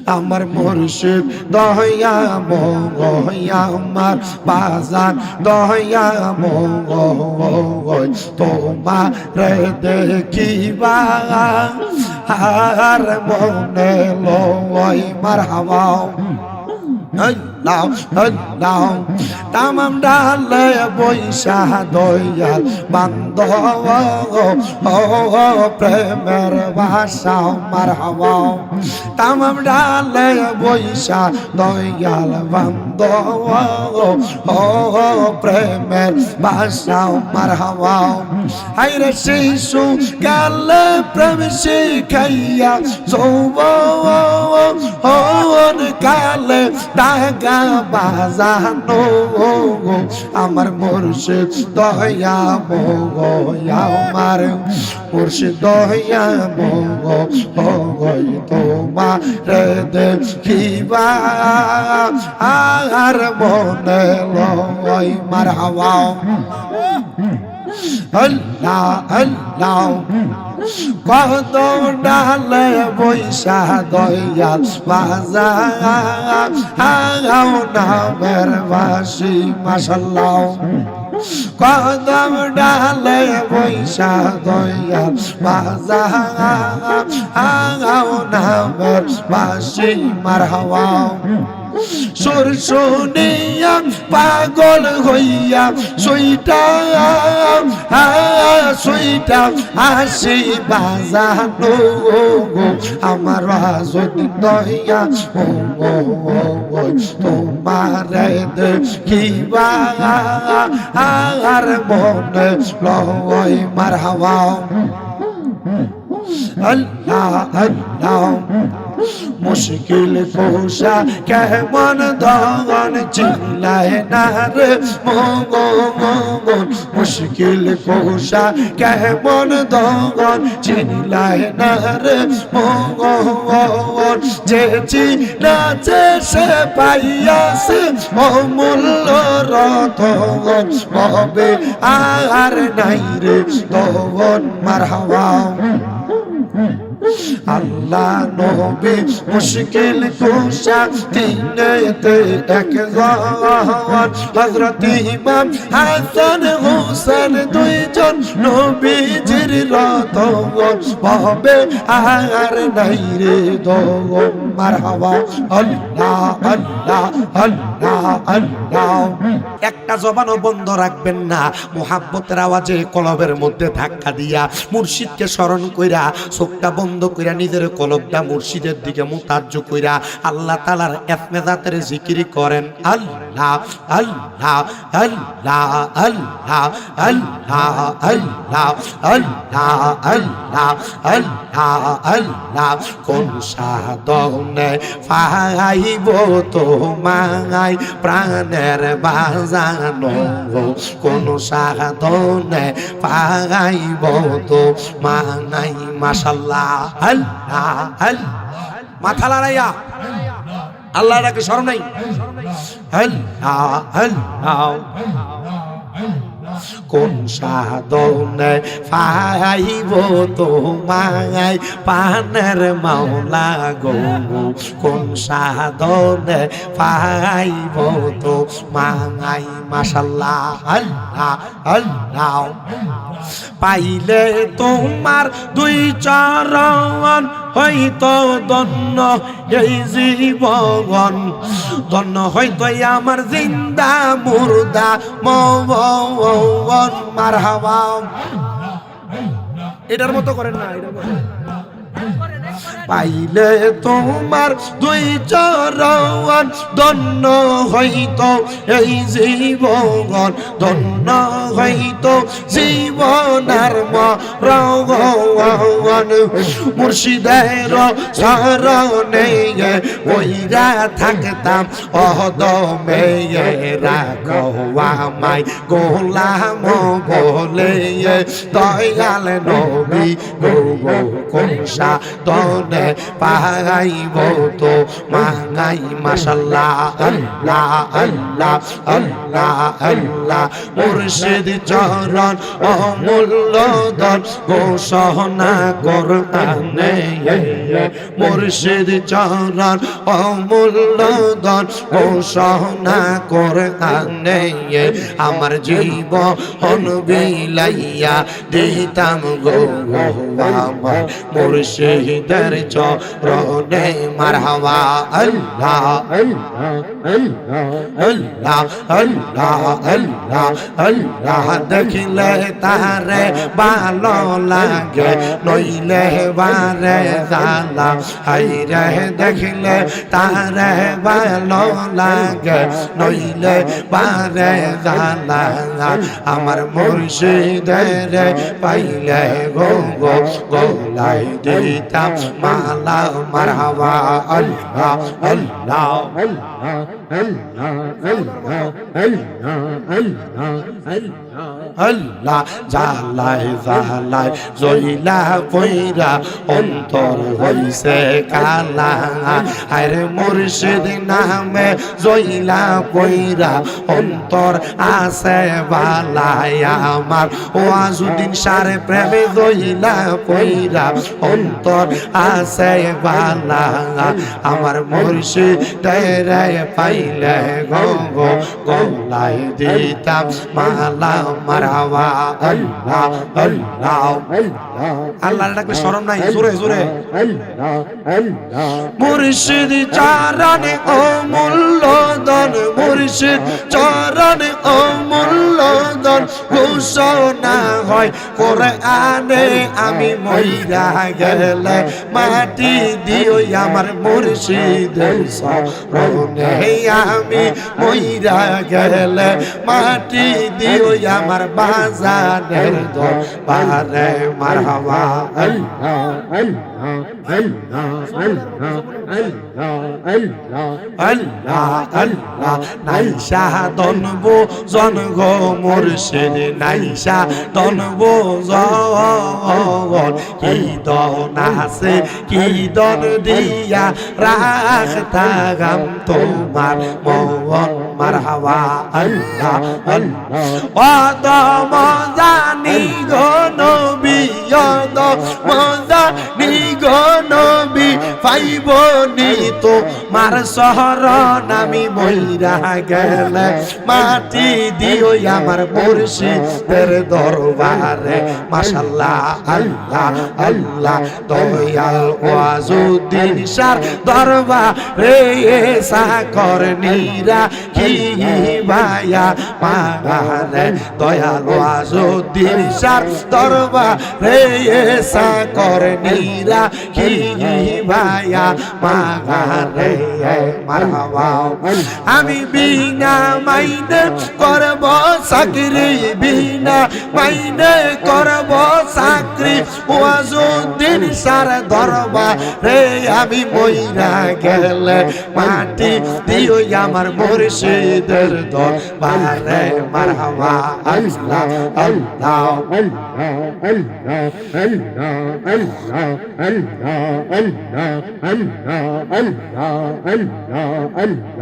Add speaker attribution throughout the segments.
Speaker 1: আমার মুর্শিদ দয়া ময়া আমার বাজান দয়া ময় তোমার দেখিবা আর মনে লয় মারহাবা লাও তামাম ডালে বৈশা দয়াল বান্ধব প্রেমের ভাষা মারহাবা তামাম ডালে বৈশা দয়াল বান্ধব প্রেমের ভাষা মারহাবা হাইরে শিশু কালে প্রেম শিখাইয়া যৌবন কালে টাকা বাজানো আমার মুর্শিদ দয়া ময়া আমার মুর্শিদ দয়া ময় তোমার দেখিবা আর মনে লয় মারহাবা আল্লাহ আল্লাহ কত ডালে বৈশা দয়াল বাজার নামের বাসি মাশাল্লাহ কদম ডালে বৈশা দয়াল বাজার নামের বাসি মারহাবা সুর শুনিয়া পাগল হইয়া সুইটা আসি বাজানো আমার রাজনী দয়া তোমার দেখিবা আর মনে লয় মারহাবা আল্লাহ আল্লাহ মুশকিল কোশা কেমন ধন চিল্লায় না রে মগন মুশকিল কোশা কেমন ধন চিল্লায় না রে মগন যে চিনাছে সে পাইয়াছে অমূল্য রতন হবে আর নাই রে তখন মারহাবা আল্লাহ নবী মুশকিল কুশা তিনেতে একজন হযরত ইমাম হাসান হোসেন দুইজন নবীজির রতন হবে আর নাই রে দোন মারহাবা আল্লাহ আল্লাহ আল্লাহ আল্লাহ একটা জবানও বন্ধ রাখবেন না মুহাব্বতের আওয়াজে কলবের মধ্যে ধাক্কা দিয়া মুর্শিদকে স্মরণ কইরা চোখটা বন্ধ কইরা নিজের কলবটা মুর্শিদের দিকে মুতাজ্জ কইরা আল্লাহ তাআলার ইসমে জাতের জিকির করেন আল্লাহ আল্লাহ আল্লাহ আল্লাহ আল্লাহ আল্লাহ আল্লাহ আল্লাহ আল্লাহ আল্লাহ কোন সাধনে পাইব তোমায় প্রাণের বাজানো কোন সাধনে পাইব তোমায় মাশাআল্লাহ আল্লাহ আল্লাহ মাথা লড়াইয়া আল্লাহ ডাকে শরম নাই আল্লাহ আল্লাহ কোন সাধনে পাইব তোমায় পানের মাওলা গো কোন সাধনে পাইব তোমায় মাশাআল্লাহ আল্লাহ আল্লাহ পাইলে তোমার দুই চরণ হইতো ধন্য এই জীবন ধন্য হইতো আমার জিন্দা মুর্দা মন মারহাবা এটার মতো করেন না পাইলে তোমার দুই চরণ ধন্য হইতো এই জীবন ধন্য হইতো জীবনার মরণ মুর্শিদের শরণে ওইরা থাকতাম অদমে রাখো আমায় গোলাম বলে দয়াল নবী গো কোন সাধনে জীবনে পাইব তো মাঙ্গাই মাশাল্লাহ আল্লাহ আল্লাহ আল্লাহ আল্লাহ মুর্শিদ চরণ অমূল্য ধন ঘোষণা কোরআনে মুর্শিদ চরণ অমূল্য ধন ঘোষণা কোরআনে আমার জীবন বিলাইয়া দিতাম গো আমার মুর্শিদের চরণে মারহাবা আল্লাহ আল্লাহ আল্লাহ আল্লাহ আল্লাহ দেখিলে তারে ভালো লাগে নইলে বারে জালা হাইরে দেখিলে তারে ভালো লাগে নইলে বারে জালা আমার মুর্শিদের পাইলে গো গো গোলাই দিতাম মালা মারহাবা আল্লাহ আল্লাহ আল্লাহ আল্লাহ আল্লাহ আল্লাহ আল্লাহ জালাই জালাই জইলা পয়রা অন্তর হইছে কালা আরে মুর্শিদ নামে জইলা পয়রা অন্তর আছে বালাই আমার ওয়াজুদ্দিন সারে প্রেমে জইলা পয়রা অন্তর আছে বালা আমার মুর্শিদের পাইলে গো গো গোলাই দিতাম মালা মারহাবা আল্লাহ আল্লাহ আল্লাহ ডাকলে শরম নাই জোরে জোরে মুর্শিদ চরণে অমূল্য ধন মুর্শিদ চরণে অমূল্য ধন ঘোষণা হয় কোরআনে আমি মইরা গেলে মাটি দিও আমার মুর্শিদের চরণে আমি মইরা গেলে মাটি দিও আমার বাজানের দরবারে মারহাবা আল্লাহ আল্লাহ আল্লাহ আল্লাহ আল্লাহ আল্লাহ আল্লাহ নাইসা দনবো জন গো মুর্শিদ নাইসা দনবো জন কি দন আছে কি দন দিয়া রাখতাম তোমার মন মারহাবা আল্লাহ আল্লাহ ওদ মজানি গো নবী ওদ মজানি গো নবী পাইব নি তো মার শরণ আমি মইরা গেলে মাটি দিও আমার মুর্শিদের দরবারে মাশাআল্লাহ আল্লাহ আল্লাহ দয়াল ওয়াজুদ্দিন শাহ দরবারে সাকর নীরা কি ভায়া পাগারে দয়াল ওয়াজুদ্দিন শাহ দরবারে সাকর নীরা কি ভায়া পাগারে মারহাবা আমি বিনা মাইনে করব চাকরি বিনা মাইনে করব চাকরি ওয়াজুদ্দিন শাহ দরবারে আমি মইরা গেলে মাটি দিও আমার মুর্শিদের দরবারে মারহাবা আল্লাহ আল্লাহ আল্লাহ আল্লাহ আল্লাহ আল্লাহ আল্লাহ আল্লাহ আল্লাহ আল্লাহ আল্লাহ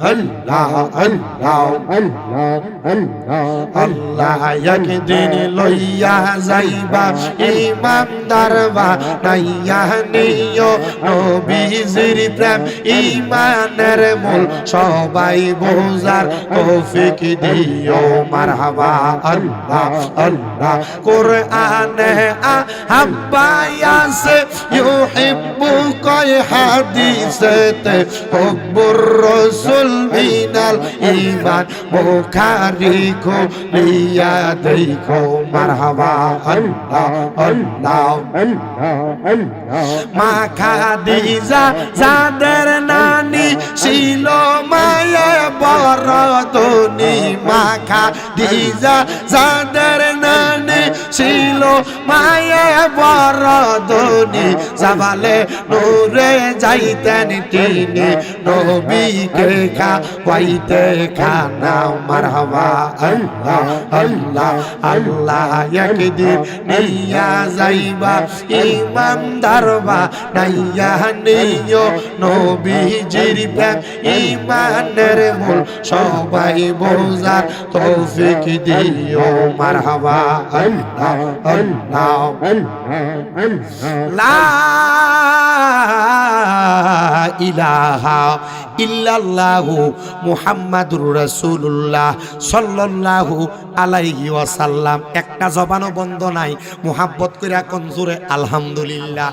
Speaker 1: আল্লাহ আল্লাহ আল্লাহ আল্লাহ আল্লাহ একদিন লইয়া যাইবা ইমানদার বানাইয়া নিও নবীজির প্রেম ইমানের মূল সবাই বোঝার তৌফিক দিও মারহাবা আল্লাহ আল্লাহ কোরআনে আহাব্বায়াসে ইউহিব্বু কয় হাদিসেতে হুব্বুর রাসূল মিনাল ঈমান বুখারী খুলিয়া দেখো মারহাবা আল্লাহ আল্লাহ আল্লাহ আল্লাহ মা খাদিজা যাদের নানি ছিল মায়ে বড় ধনী মা খাদিজা যাদের নানি ছিল মায়ে বরদনি জাবালে নূরে যাইতেন তিনি নবীকে খাওয়াইতে খানা মারহাবা আল্লাহ আল্লাহ আল্লাহ একদিন নিয়া যাইবা ইমানদারবা নাইয়া নিও নবীজির প্রেম ইমানের মূল সবাই বোঝার তৌফিক দিও মারহাবা আল্লাহ আল্লাহ লা ইলাহা ইল্লাল্লাহু মুহাম্মাদুর রাসূলুল্লাহ সাল্লাল্লাহু আলাইহি ওয়াসাল্লাম। একটা জবানও বন্ধ নাই, মুহাব্বত কইরা কোন জোরে আলহামদুলিল্লাহ।